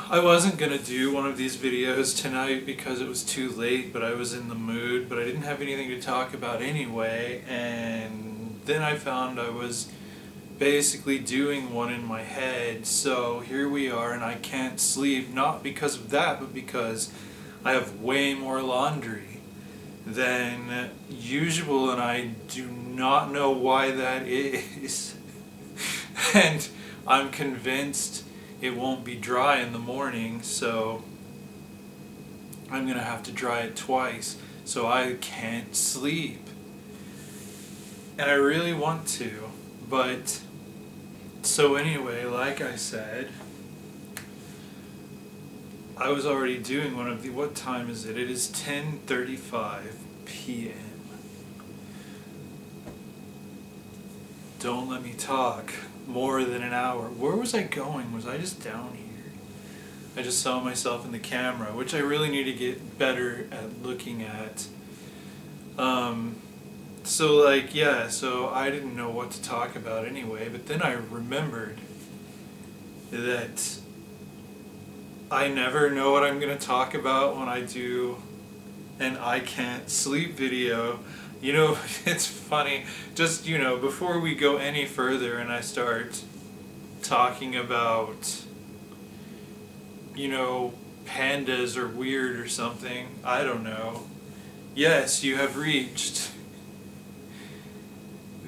I wasn't gonna do one of these videos tonight because it was too late, but I was in the mood, but I didn't have anything to talk about anyway, and then I found I was basically doing one in my head, so here we are, and I can't sleep, not because of that, but because I have way more laundry than usual, and I do not know why that is. And I'm convinced it won't be dry in the morning, so I'm gonna have to dry it twice, so I can't sleep. And I really want to, but so anyway, like I said, I was already doing one of the, what time is it? It is 10:35 p.m. Don't let me talk more than an hour. Where was I going? Was I just down here? I just saw myself in the camera, which I really need to get better at looking at. So like, yeah, so I didn't know what to talk about anyway, but then I remembered that I never know what I'm going to talk about when I do an I can't sleep video. You know, it's funny, just, you know, before we go any further and I start talking about, you know, pandas are weird or something, I don't know. Yes, you have reached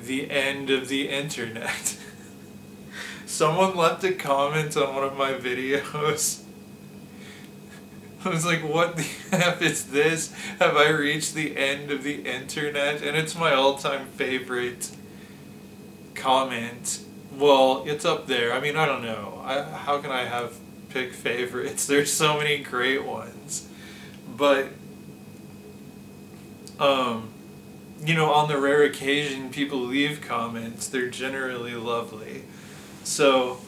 the end of the internet. Someone left a comment on one of my videos. I was like, what the F is this? Have I reached the end of the internet? And it's my all-time favorite comment. Well, it's up there. I mean, I don't know. How can I pick favorites? There's so many great ones. But, you know, on the rare occasion people leave comments, they're generally lovely. So,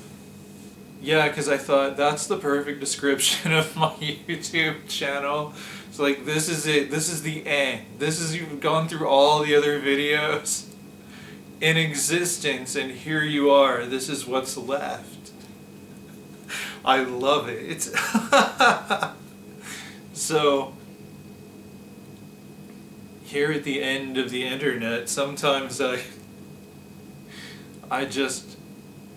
yeah, because I thought that's the perfect description of my YouTube channel. It's like, this is it. This is the end. This is, you've gone through all the other videos in existence, and here you are. This is what's left. I love it. It's so, here at the end of the internet, sometimes I just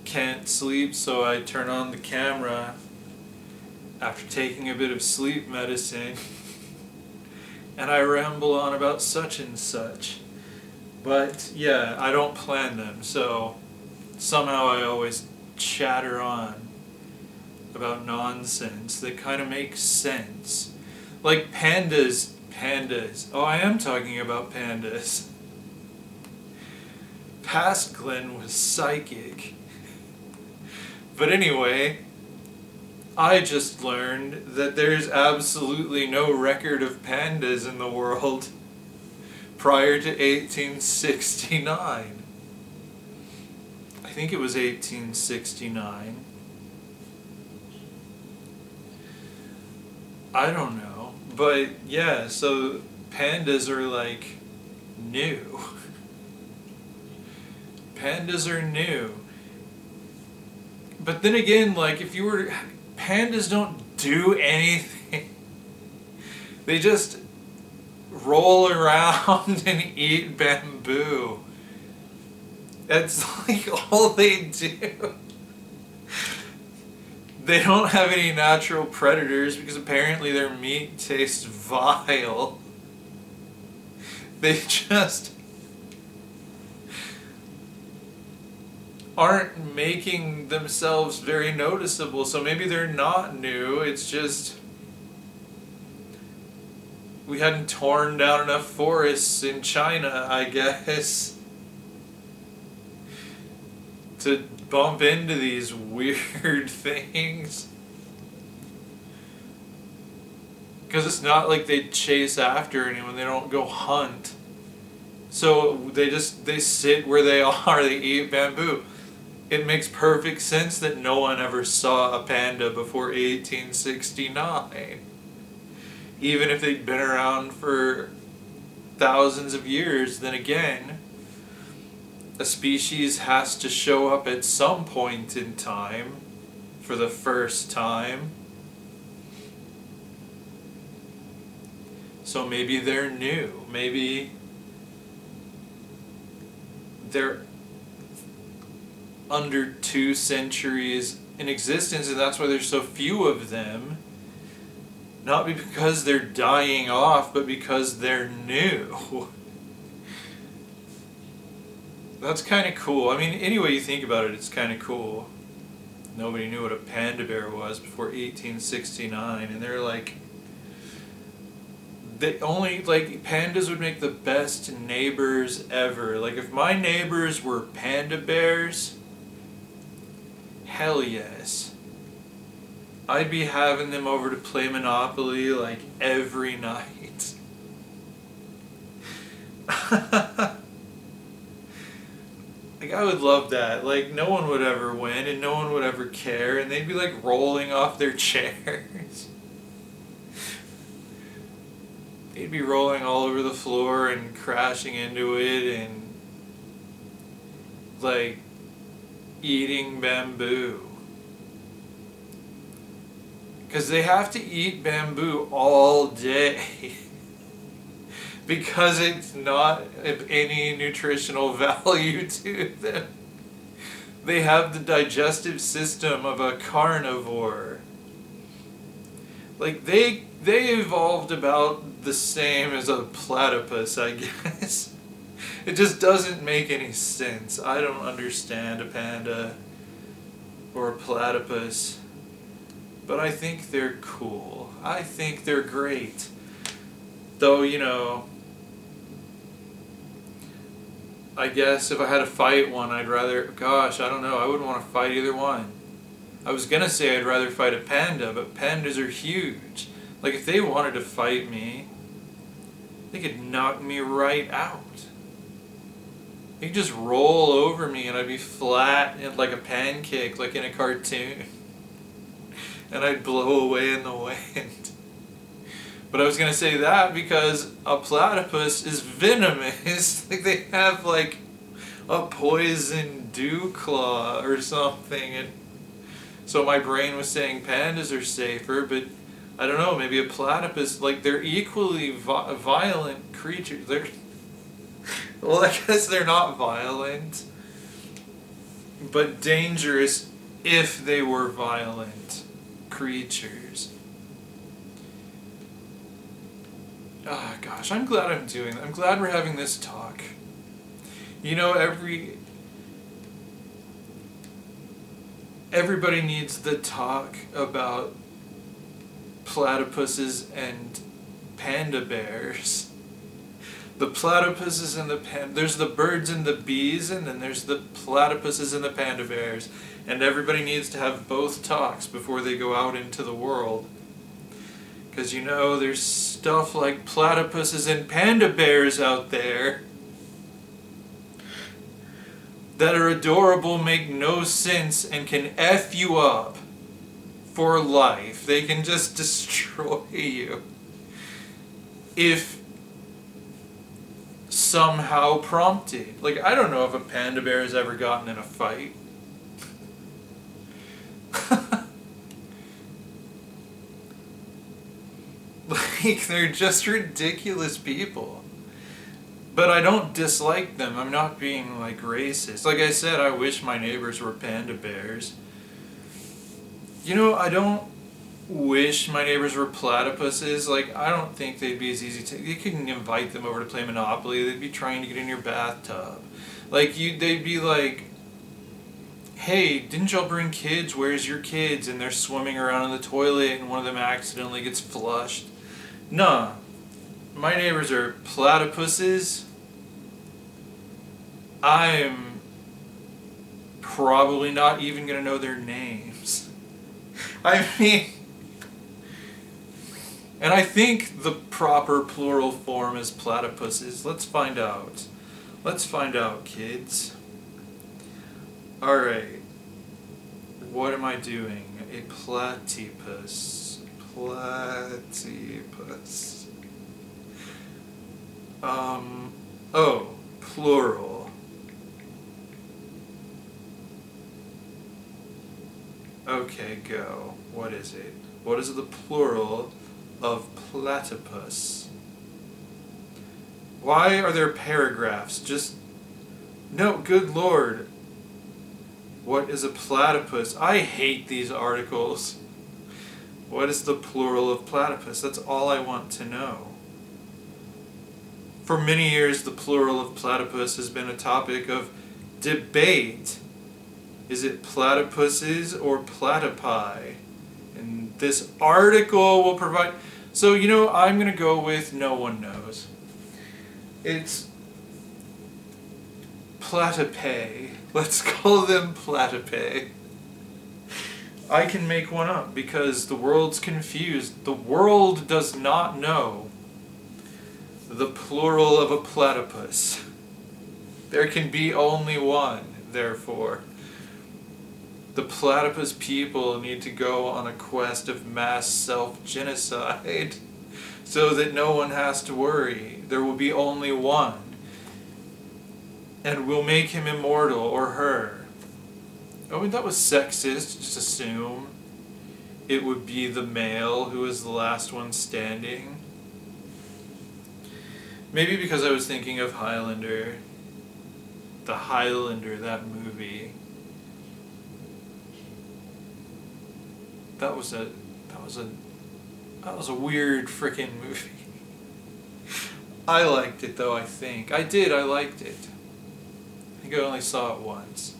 can't sleep, so I turn on the camera after taking a bit of sleep medicine and I ramble on about such and such. But yeah, I don't plan them, so somehow I always chatter on about nonsense that kind of makes sense. Like pandas. Oh, I am talking about pandas. Past Glenn was psychic. But anyway, I just learned that there's absolutely no record of pandas in the world prior to 1869. I think it was 1869. I don't know. But yeah, so pandas are like new. Pandas are new. But then again, like, if you were, pandas don't do anything. They just roll around and eat bamboo. That's like all they do. They don't have any natural predators because apparently their meat tastes vile. They just aren't making themselves very noticeable, so maybe they're not new, it's just we hadn't torn down enough forests in China, I guess, to bump into these weird things. Because it's not like they chase after anyone, they don't go hunt. So they sit where they are, they eat bamboo. It makes perfect sense that no one ever saw a panda before 1869. Even if they'd been around for thousands of years, then again, a species has to show up at some point in time for the first time. So maybe they're new. Maybe they're under 2 centuries in existence, and that's why there's so few of them. Not because they're dying off, but because they're new. That's kind of cool. I mean, any way you think about it, it's kind of cool. Nobody knew what a panda bear was before 1869, and they're like, they only, like, pandas would make the best neighbors ever. Like, if my neighbors were panda bears, hell yes. I'd be having them over to play Monopoly, like, every night. Like, I would love that. Like, no one would ever win, and no one would ever care, and they'd be, like, rolling off their chairs. They'd be rolling all over the floor and crashing into it and, like, eating bamboo. Because they have to eat bamboo all day. Because it's not of any nutritional value to them. They have the digestive system of a carnivore. Like, they evolved about the same as a platypus, I guess. It just doesn't make any sense. I don't understand a panda or a platypus. But I think they're cool. I think they're great. Though, you know, I guess if I had to fight one, I'd rather, gosh, I don't know, I wouldn't want to fight either one. I was gonna say I'd rather fight a panda, but pandas are huge. Like, if they wanted to fight me, they could knock me right out. They could just roll over me and I'd be flat and like a pancake, like in a cartoon. And I'd blow away in the wind. But I was going to say that because a platypus is venomous. Like, they have like a poison dew claw or something. And so my brain was saying pandas are safer, but I don't know, maybe a platypus, like, they're equally violent creatures. Well, I guess they're not violent, but dangerous if they were violent creatures. Ah, gosh, I'm glad I'm doing that. I'm glad we're having this talk. You know, everybody needs the talk about platypuses and panda bears. The platypuses and there's the birds and the bees, and then there's the platypuses and the panda bears. And everybody needs to have both talks before they go out into the world. Because, you know, there's stuff like platypuses and panda bears out there that are adorable, make no sense, and can F you up for life. They can just destroy you if somehow prompted. Like, I don't know if a panda bear has ever gotten in a fight. Like, they're just ridiculous people. But I don't dislike them. I'm not being, like, racist. Like I said, I wish my neighbors were panda bears. You know, I don't wish my neighbors were platypuses. Like, I don't think they'd be as easy to... You couldn't invite them over to play Monopoly. They'd be trying to get in your bathtub. Like, they'd be like, hey, didn't y'all bring kids? Where's your kids? And they're swimming around in the toilet and one of them accidentally gets flushed. Nah. My neighbors are platypuses. I'm probably not even going to know their names. I mean... And I think the proper plural form is platypuses. Let's find out. Let's find out, kids. Alright. What am I doing? A platypus. Platypus. Oh, plural. Okay, go. What is it? What is the plural of platypus? Why are there paragraphs? Just, no, good lord. What is a platypus? I hate these articles. What is the plural of platypus? That's all I want to know. For many years, the plural of platypus has been a topic of debate. Is it platypuses or platypi? And this article will provide... So, I'm going to go with no one knows. It's platypi. Let's call them platypi. I can make one up because the world's confused. The world does not know the plural of a platypus. There can be only one, therefore. The platypus people need to go on a quest of mass self-genocide so that no one has to worry. There will be only one. And we'll make him immortal, or her. Oh, that was sexist. Just assume it would be the male who is the last one standing. Maybe because I was thinking of Highlander. The Highlander, that movie. That was a weird frickin' movie. I liked it though, I think. I liked it. I think I only saw it once.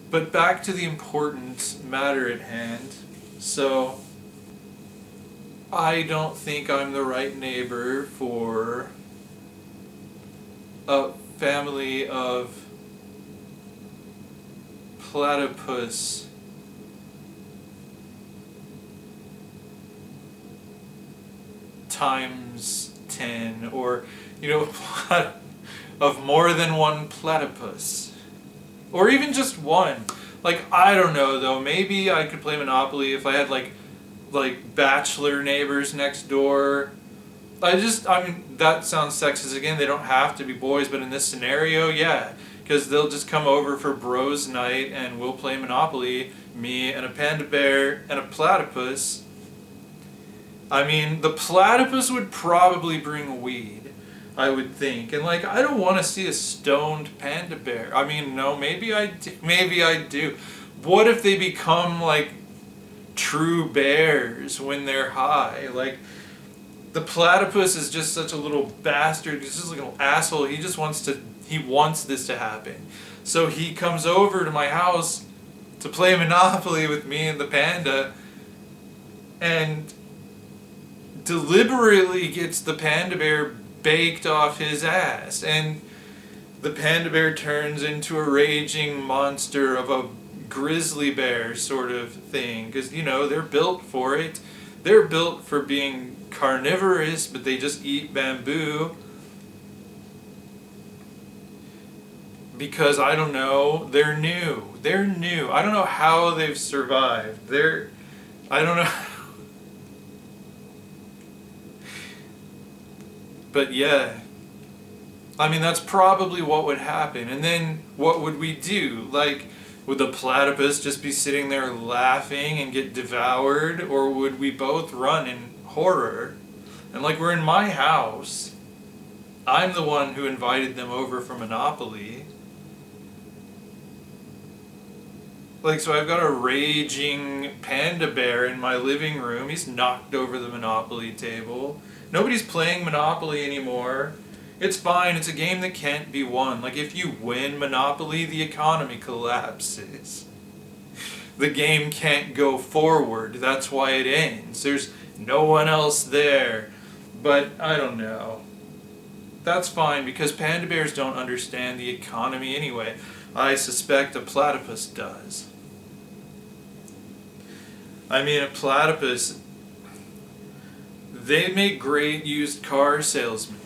But back to the important matter at hand. So, I don't think I'm the right neighbor for a family of platypus times 10, or, of more than one platypus. Or even just one. Like, I don't know though, maybe I could play Monopoly if I had like bachelor neighbors next door. That sounds sexist again, they don't have to be boys, but in this scenario, yeah. Because they'll just come over for bros night and we'll play Monopoly, me and a panda bear and a platypus. The platypus would probably bring weed, I would think. And I don't want to see a stoned panda bear. No, maybe I do. What if they become true bears when they're high? The platypus is just such a little bastard. He's just like an asshole. He wants this to happen. So he comes over to my house to play Monopoly with me and the panda and deliberately gets the panda bear baked off his ass. And the panda bear turns into a raging monster of a grizzly bear sort of thing. Because, they're built for it. They're built for being carnivorous, but they just eat bamboo. Because, I don't know, they're new. I don't know how they've survived. I don't know. But yeah. That's probably what would happen. And then what would we do? Would the platypus just be sitting there laughing and get devoured? Or would we both run in horror? And we're in my house. I'm the one who invited them over for Monopoly. So I've got a raging panda bear in my living room. He's knocked over the Monopoly table. Nobody's playing Monopoly anymore. It's fine. It's a game that can't be won. If you win Monopoly, the economy collapses. The game can't go forward. That's why it ends. There's no one else there. But I don't know. That's fine because panda bears don't understand the economy anyway. I suspect a platypus does. A platypus, they make great used car salesmen.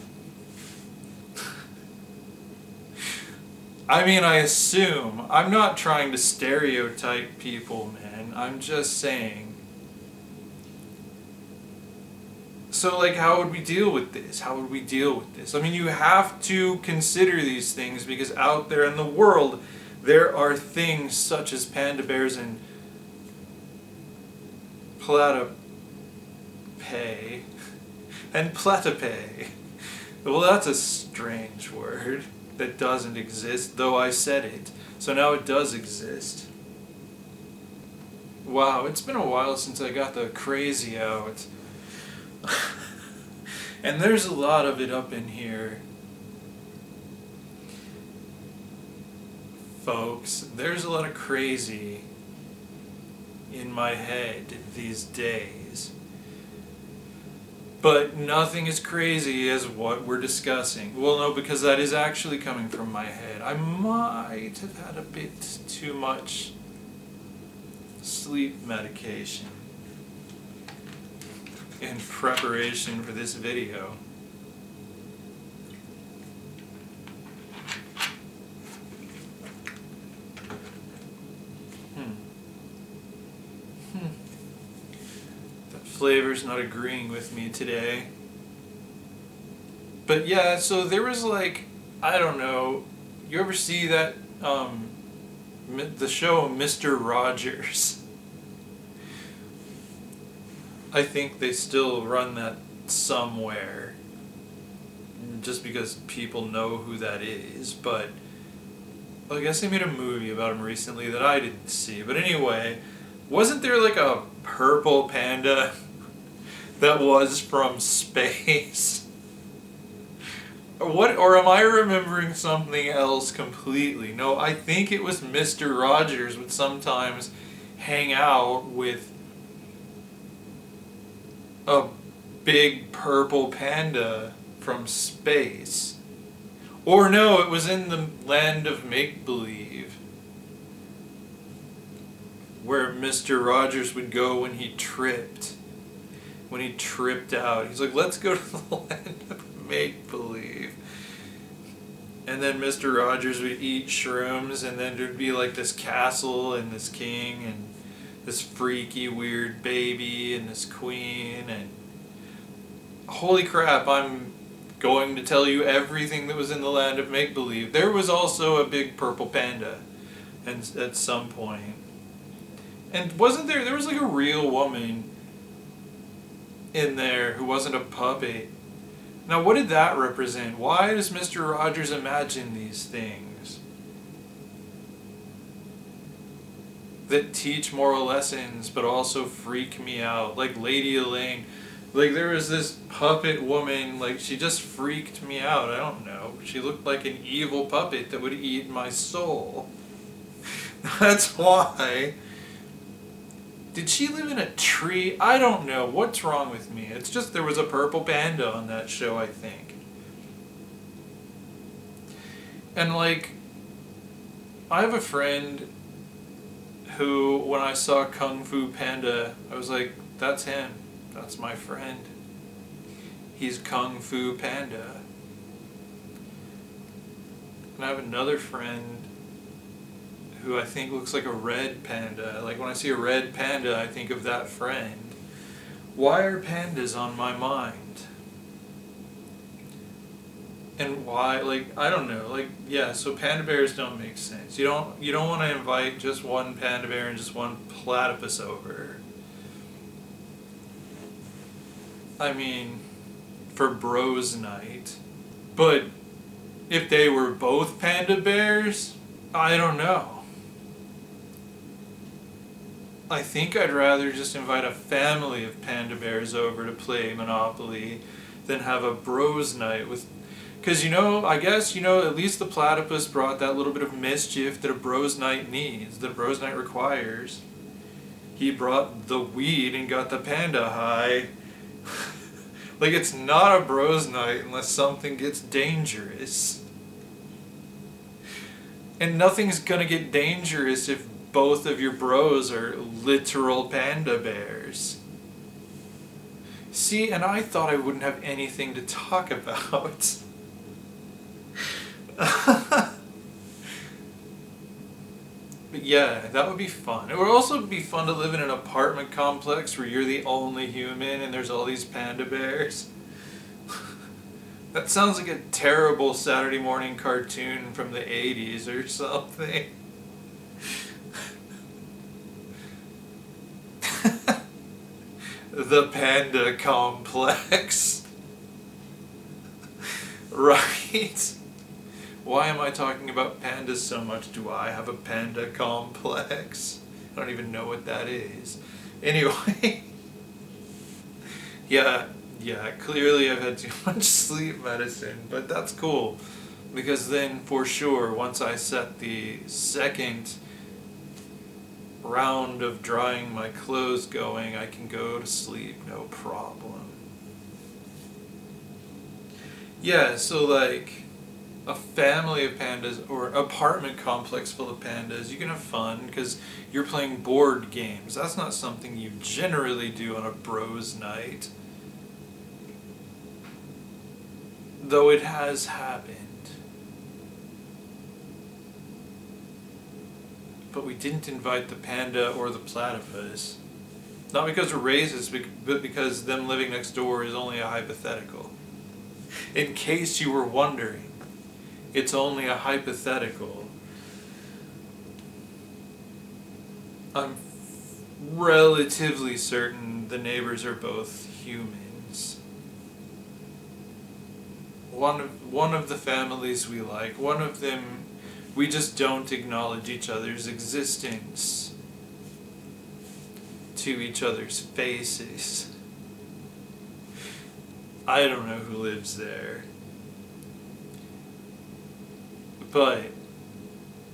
I assume. I'm not trying to stereotype people, man. I'm just saying. So, how would we deal with this? You have to consider these things because out there in the world, there are things such as panda bears and platypi and platypi Well, that's a strange word that doesn't exist, though I said it. So now it does exist. Wow, it's been a while since I got the crazy out. And there's a lot of it up in here. Folks, there's a lot of crazy in my head these days. But nothing as crazy as what we're discussing. Well, no, because that is actually coming from my head. I might have had a bit too much sleep medication in preparation for this video. That flavor's not agreeing with me today. But yeah, so there was like, I don't know, you ever see that, the show Mr. Rogers? I think they still run that somewhere, just because people know who that is, but I guess they made a movie about him recently that I didn't see. But anyway, wasn't there like a purple panda that was from space? Or am I remembering something else completely? No, I think it was Mr. Rogers would sometimes hang out with a big purple panda from space. Or no, it was in the land of make-believe, where Mr. Rogers would go when he tripped. When he tripped out. He's like, let's go to the land of make-believe. And then Mr. Rogers would eat shrooms, and then there'd be like this castle and this king and this freaky weird baby and this queen, and holy crap, I'm going to tell you everything that was in the land of make-believe. There was also a big purple panda and at some point. And wasn't there was like a real woman in there who wasn't a puppet. Now what did that represent? Why does Mr. Rogers imagine these things that teach moral lessons but also freak me out? Like Lady Elaine. Like there was this puppet woman, like she just freaked me out. I don't know. She looked like an evil puppet that would eat my soul. That's why. Did she live in a tree? I don't know. What's wrong with me? It's just there was a purple panda on that show, I think. And like, I have a friend who, when I saw Kung Fu Panda, I was like, that's him. That's my friend. He's Kung Fu Panda. And I have another friend who I think looks like a red panda. Like when I see a red panda, I think of that friend. Why are pandas on my mind? And why, like, I don't know, like, yeah, so panda bears don't make sense. You don't want to invite just one panda bear and just one platypus over. I mean, for bros night. But if they were both panda bears, I don't know. I think I'd rather just invite a family of panda bears over to play Monopoly than have a bros night with... Because, I guess, at least the platypus brought that little bit of mischief that a bros night needs, that a bros night requires. He brought the weed and got the panda high. Like, it's not a bros night unless something gets dangerous. And nothing's gonna get dangerous if both of your bros are literal panda bears. See, and I thought I wouldn't have anything to talk about. But yeah, that would be fun. It would also be fun to live in an apartment complex where you're the only human and there's all these panda bears. That sounds like a terrible Saturday morning cartoon from the 80s or something. The Panda Complex. Right? Why am I talking about pandas so much? Do I have a panda complex? I don't even know what that is. Anyway, yeah, clearly I've had too much sleep medicine, but that's cool. Because then, for sure, once I set the second round of drying my clothes going, I can go to sleep, no problem. Yeah, so like a family of pandas or apartment complex full of pandas, you can have fun because you're playing board games. That's not something you generally do on a bros night. Though it has happened. But we didn't invite the panda or the platypus. Not because we're racist, but because them living next door is only a hypothetical. In case you were wondering, it's only a hypothetical. I'm relatively certain the neighbors are both humans. One of the families we like, one of them we just don't acknowledge each other's existence to each other's faces. I don't know who lives there. But,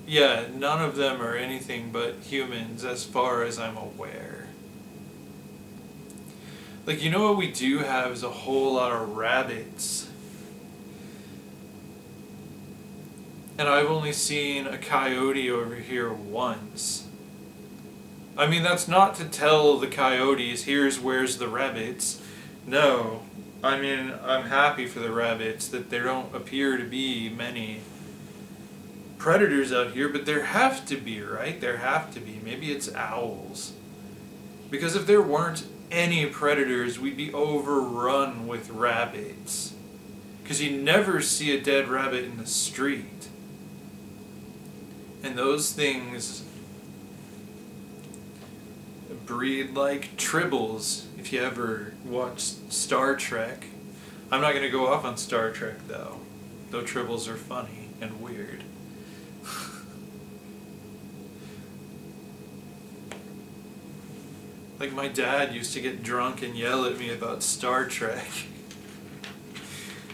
yeah, none of them are anything but humans as far as I'm aware. Like, you know what we do have is a whole lot of rabbits. And I've only seen a coyote over here once. I mean, that's not to tell the coyotes, where's the rabbits. No. I mean, I'm happy for the rabbits that there don't appear to be many predators out here, but there have to be, right? There have to be. Maybe it's owls. Because if there weren't any predators, we'd be overrun with rabbits. Because you never see a dead rabbit in the street. And those things breed like tribbles, if you ever watched Star Trek. I'm not going to go off on Star Trek, though tribbles are funny and weird. Like my dad used to get drunk and yell at me about Star Trek.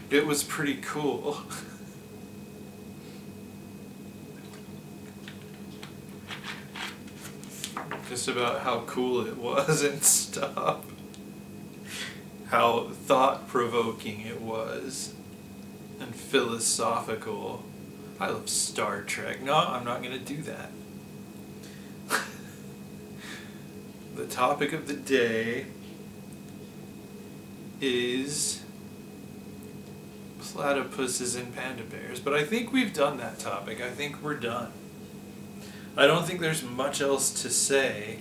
It was pretty cool. Just about how cool it was and stuff. How thought-provoking it was. And philosophical. I love Star Trek. No, I'm not going to do that. The topic of the day is platypuses and panda bears. But I think we've done that topic. I think we're done. I don't think there's much else to say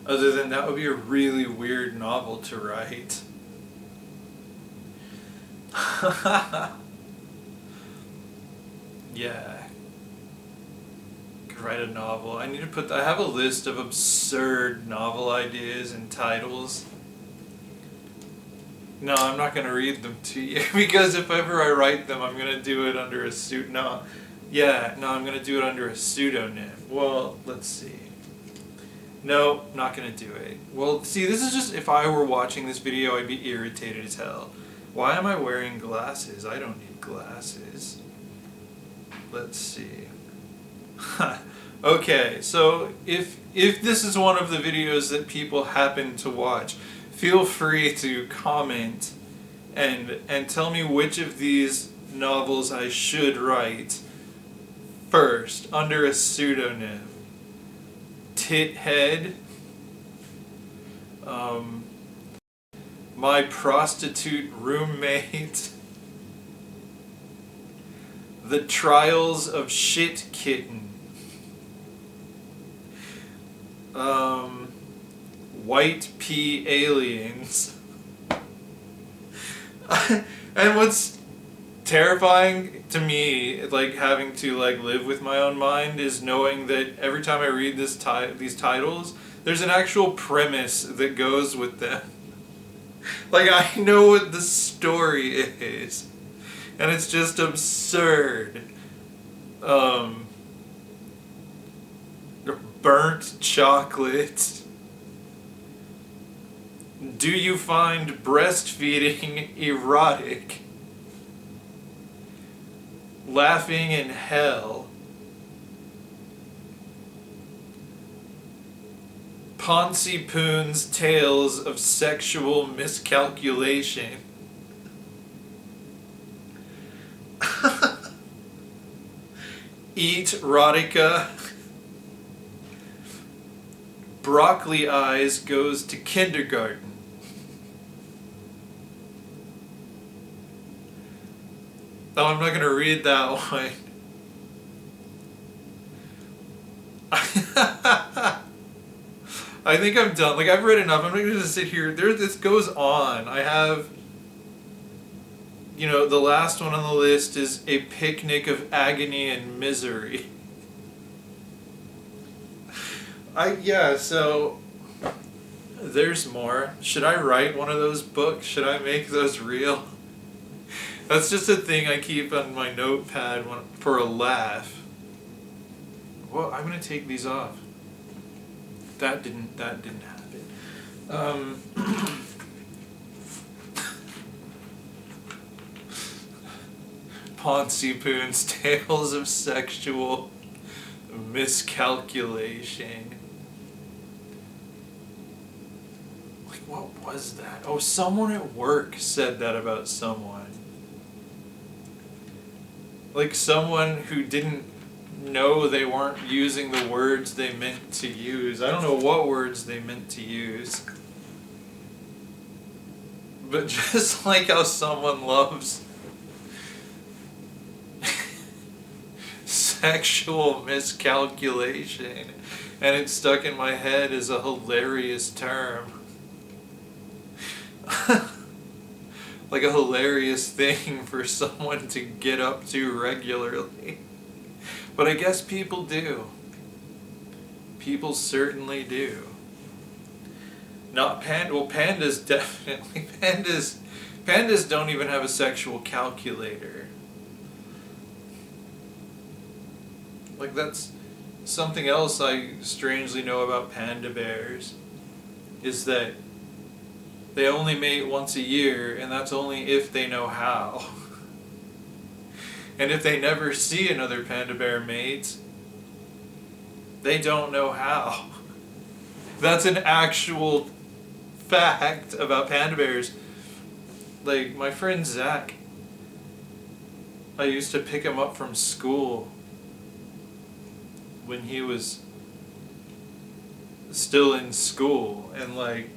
other than that would be a really weird novel to write. Yeah. Could write a novel. I have a list of absurd novel ideas and titles. No, I'm not going to read them to you because if ever I write them, I'm going to do it under a I'm going to do it under a pseudonym. Well, let's see. No, not going to do it. Well, see, this is just, if I were watching this video, I'd be irritated as hell. Why am I wearing glasses? I don't need glasses. Let's see. Okay, so if this is one of the videos that people happen to watch, feel free to comment and tell me which of these novels I should write first, under a pseudonym. Tithead, My Prostitute Roommate, The Trials of Shit Kitten, White Pea Aliens. And what's terrifying to me, like having to like live with my own mind, is knowing that every time I read these titles, there's an actual premise that goes with them. Like, I know what the story is, and it's just absurd. Burnt chocolate. Do you find breastfeeding erotic? Laughing in hell. Pontypoon's tales of sexual miscalculation. Eat erotica. Broccoli Eyes goes to kindergarten. Oh, I'm not going to read that one. I think I'm done. Like, I've read enough. I'm not going to just sit here. This goes on. I have, the last one on the list is A Picnic of Agony and Misery. So there's more. Should I write one of those books? Should I make those real? That's just a thing I keep on my notepad for a laugh. Well, I'm gonna take these off. That didn't happen. Pontypoon's tales of sexual miscalculation. What was that? Oh, someone at work said that about someone. Like someone who didn't know they weren't using the words they meant to use. I don't know what words they meant to use. But just like how someone loves sexual miscalculation, and it's stuck in my head as a hilarious term. Like a hilarious thing for someone to get up to regularly. But I guess people do. People certainly do. Not Panda. Well, pandas definitely. Pandas don't even have a sexual calculator. Like, that's something else I strangely know about panda bears, is that they only mate once a year, and that's only if they know how. And if they never see another panda bear mate, they don't know how. That's an actual fact about panda bears. Like, my friend Zach, I used to pick him up from school when he was still in school, and like,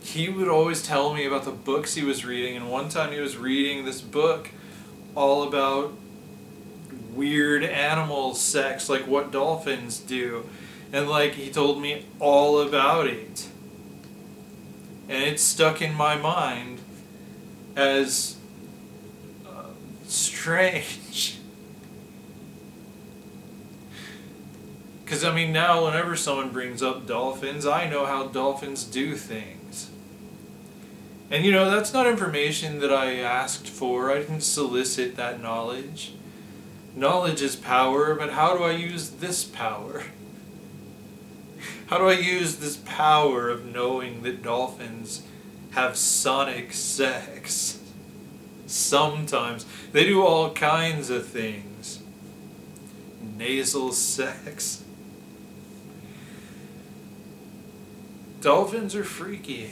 he would always tell me about the books he was reading, and one time he was reading this book all about weird animal sex, like what dolphins do, and like, he told me all about it, and it stuck in my mind as strange. Because, I mean, now whenever someone brings up dolphins, I know how dolphins do things. And, that's not information that I asked for. I didn't solicit that knowledge. Knowledge is power, but how do I use this power? How do I use this power of knowing that dolphins have sonic sex? Sometimes. They do all kinds of things. Nasal sex. Dolphins are freaky.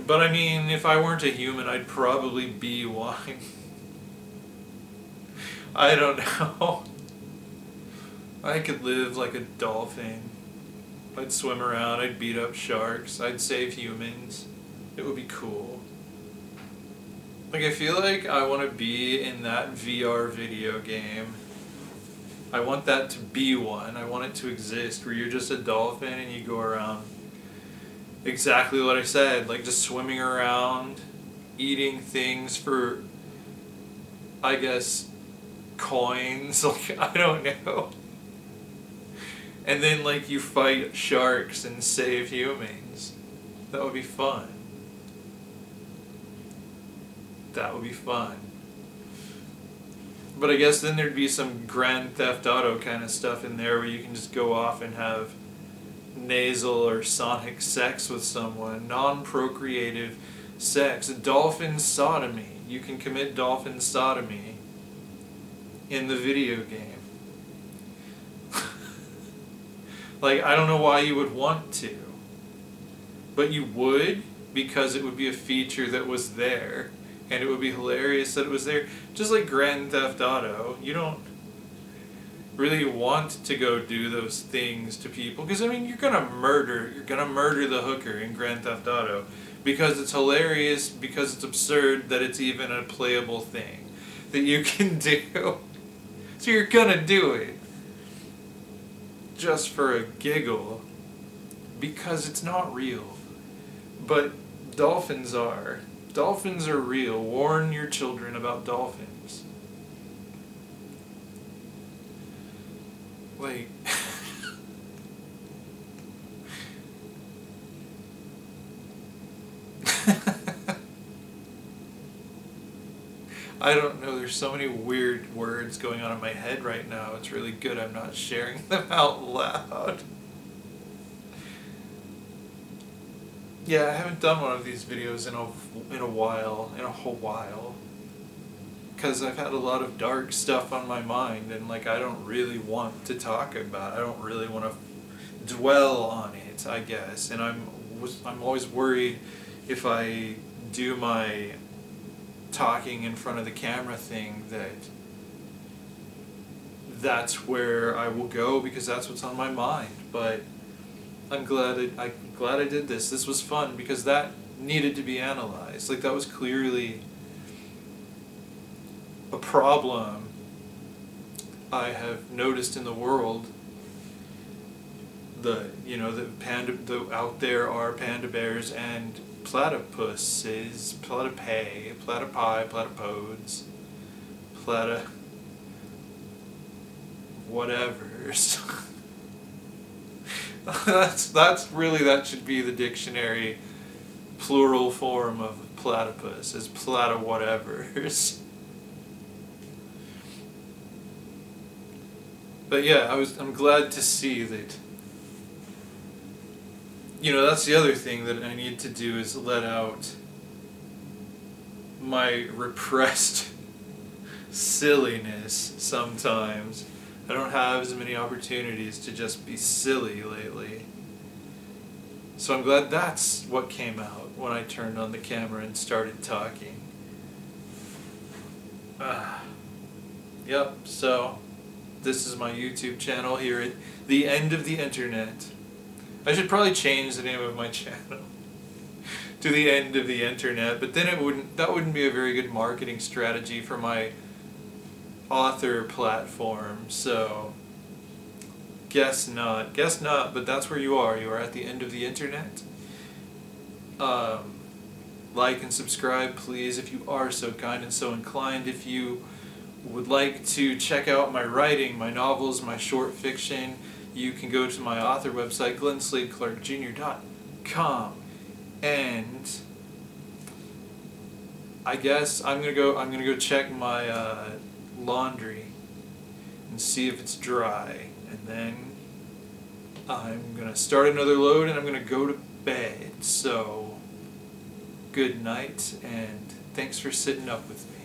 But I mean, if I weren't a human, I'd probably be one. I don't know. I could live like a dolphin. I'd swim around, I'd beat up sharks, I'd save humans. It would be cool. Like, I feel like I want to be in that VR video game. I want that to be one. I want it to exist, where you're just a dolphin and you go around. Exactly what I said, like just swimming around, eating things for, I guess, coins, like, I don't know. And then, like, you fight sharks and save humans. That would be fun. That would be fun. But I guess then there'd be some Grand Theft Auto kind of stuff in there where you can just go off and have nasal or sonic sex with someone. Non-procreative sex. Dolphin sodomy. You can commit dolphin sodomy in the video game. Like, I don't know why you would want to. But you would, because it would be a feature that was there. And it would be hilarious that it was there. Just like Grand Theft Auto, you don't really want to go do those things to people. Because, I mean, you're gonna murder the hooker in Grand Theft Auto. Because it's hilarious, because it's absurd that it's even a playable thing that you can do. So you're gonna do it. Just for a giggle. Because it's not real. But dolphins are. Dolphins are real. Warn your children about dolphins. Like... I don't know, there's so many weird words going on in my head right now. It's really good I'm not sharing them out loud. Yeah, I haven't done one of these videos in a whole while. Because I've had a lot of dark stuff on my mind, and like I don't really want to talk about it. I don't really want to dwell on it, I guess. And I'm always worried if I do my talking in front of the camera thing that's where I will go, because that's what's on my mind. But I'm glad I did this. This was fun because that needed to be analyzed. Like, that was clearly a problem I have noticed in the world. Out there are panda bears and platypuses, platypi, platypodes, whatevers. That should be the dictionary plural form of platypus, is whatevers. But yeah, I'm glad to see that. That's the other thing that I need to do, is let out my repressed silliness sometimes. I don't have as many opportunities to just be silly lately. So I'm glad that's what came out when I turned on the camera and started talking. Yep, so this is my YouTube channel here at the end of the internet. I should probably change the name of my channel to the end of the internet, but then that wouldn't be a very good marketing strategy for my author platform, so guess not, but that's where you are at the end of the internet. Like and subscribe, please, if you are so kind and so inclined. If you would like to check out my writing, my novels, my short fiction, you can go to my author website, glennslade-clark-jr.com, and I guess I'm gonna go check my laundry and see if it's dry, and then I'm gonna start another load and I'm gonna go to bed. So good night, and thanks for sitting up with me.